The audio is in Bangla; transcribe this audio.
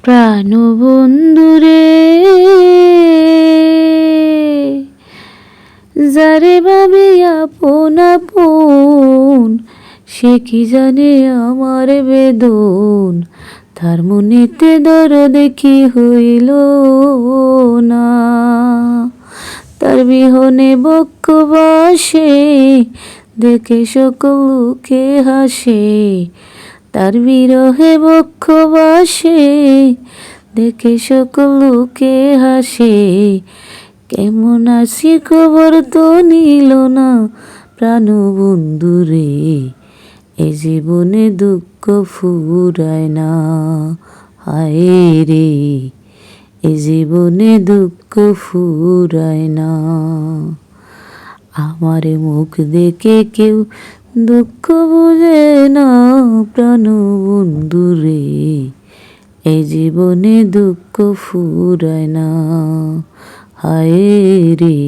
প্রাণবন্ধুরে যারে ভাবে আপন আপন, সে কি জানে আমার বেদন। তার মনেতে দরদ কি হইল না, তার বিহনে বক্ষ বাসে দেখে সকল লোকে হাসে। তার বিরহে বক্ষ বাসে দেখে সকল লোকে হাসে। কেমন আছি খবর তো নিল না প্রাণবন্ধুরে, এ জীবনে দুঃখ ফুরায় না। হায় রে, এ জীবনে দুঃখ ফুরায় না। আমার মুখ দেখে কেউ দুঃখ বুঝে না প্রাণবন্ধুরে, এ জীবনে দুঃখ ফুরায় না। হায় রে,